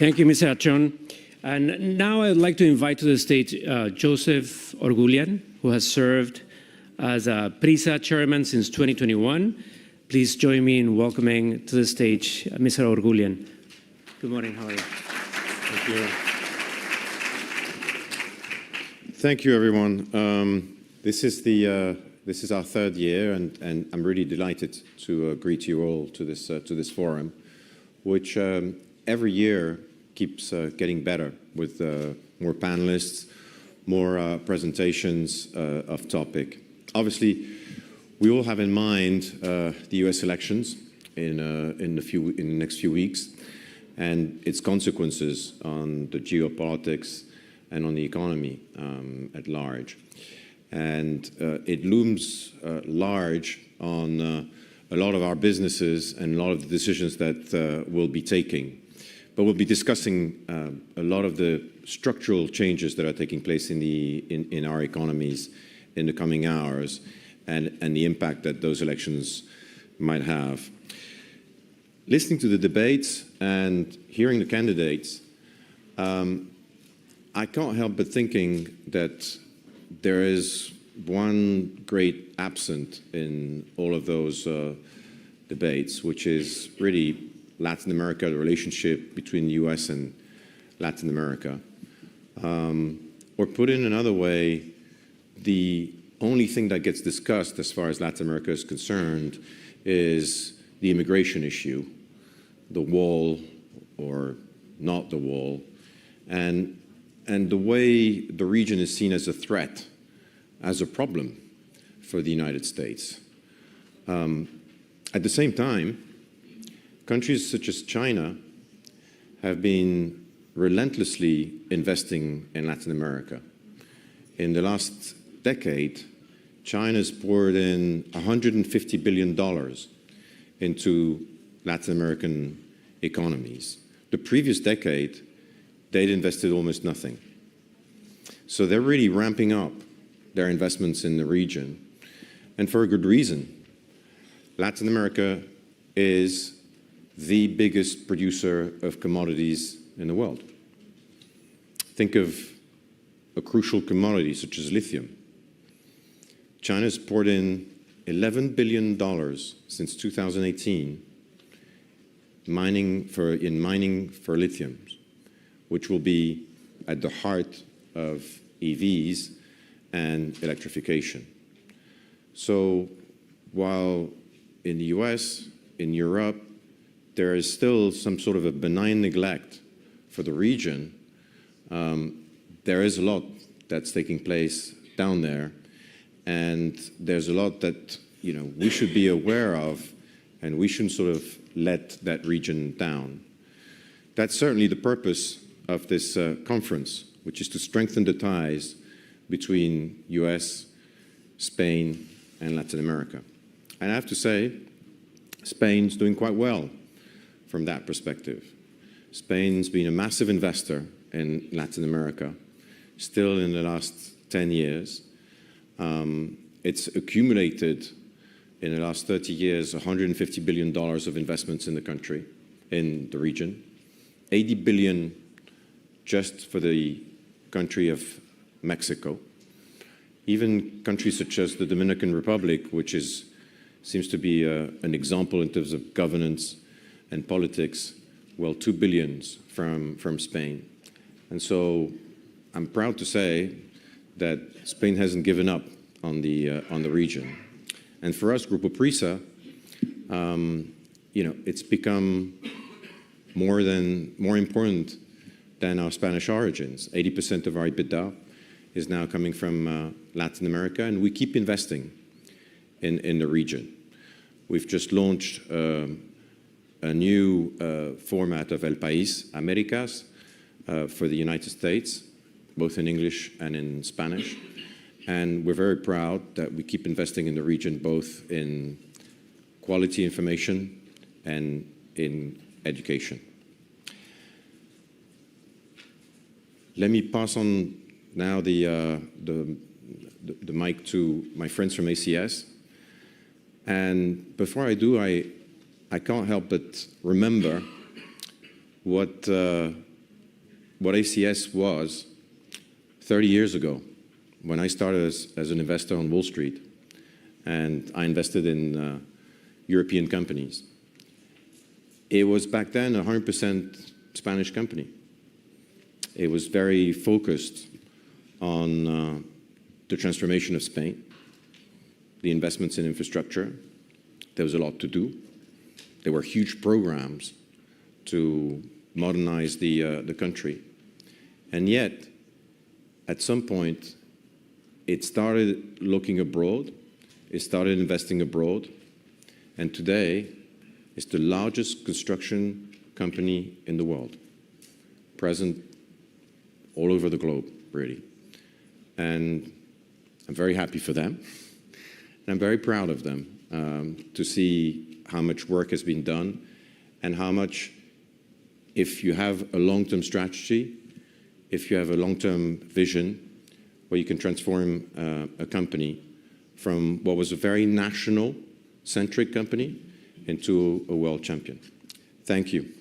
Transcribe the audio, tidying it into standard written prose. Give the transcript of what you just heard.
Thank you, Mr. Achon. And now I'd like to invite to the stage Joseph Orgulian, who has served as PRISA chairman since 2021. Please join me in welcoming to the stage Mr. Orgulian. Good morning, how are you? Thank you. Thank you, everyone. This is our third year, and I'm really delighted to greet you all to this forum, which every year keeps getting better with more panelists, more presentations of topic. Obviously, we all have in mind the U.S. elections in the next few weeks and its consequences on the geopolitics and on the economy at large. And it looms large on a lot of our businesses and a lot of the decisions that we'll be taking. But we'll be discussing a lot of the structural changes that are taking place in our economies in the coming hours and the impact that those elections might have. Listening to the debates and hearing the candidates, I can't help but thinking that there is one great absent in all of those debates, which is really Latin America, the relationship between the US and Latin America. Or put in another way, the only thing that gets discussed as far as Latin America is concerned is the immigration issue, the wall or not the wall, and the way the region is seen as a threat, as a problem for the United States. At the same time, countries such as China have been relentlessly investing in Latin America. In the last decade, China's poured in $150 billion into Latin American economies. The previous decade, they'd invested almost nothing. So they're really ramping up their investments in the region, and for a good reason. Latin America is the biggest producer of commodities in the world. Think of a crucial commodity such as lithium. China's poured in $11 billion since 2018 in mining for lithium, which will be at the heart of EVs and electrification. So while in the US, in Europe, there is still some sort of a benign neglect for the region, there is a lot that's taking place down there, and there's a lot that we should be aware of, and we shouldn't sort of let that region down. That's certainly the purpose of this conference, which is to strengthen the ties between US, Spain, and Latin America. And I have to say, Spain's doing quite well from that perspective. Spain's been a massive investor in Latin America, still in the last 10 years. It's accumulated in the last 30 years $150 billion of investments in the country, in the region, 80 billion just for the country of Mexico. Even countries such as the Dominican Republic, which seems to be an example in terms of governance and politics, well, 2 billion from Spain. And so I'm proud to say that Spain hasn't given up on the region. And for us, Grupo PRISA, it's become more important than our Spanish origins. 80% of our EBITDA is now coming from Latin America, and we keep investing in the region. We've just launched a new format of El País Americas for the United States, both in English and in Spanish. And we're very proud that we keep investing in the region, both in quality information and in education. Let me pass on now the mic to my friends from ACS. And before I do, I can't help but remember what what ACS was 30 years ago when I started as an investor on Wall Street, and I invested in European companies. It was back then a 100% Spanish company. It was very focused on the transformation of Spain, the investments in infrastructure. There was a lot to do. There were huge programs to modernize the country. And yet, at some point, it started looking abroad, it started investing abroad, and today it's the largest construction company in the world, present all over the globe, really. And I'm very happy for them, and I'm very proud of them to see how much work has been done and how much, if you have a long-term strategy, if you have a long-term vision, where you can transform a company from what was a very national-centric company into a world champion. Thank you.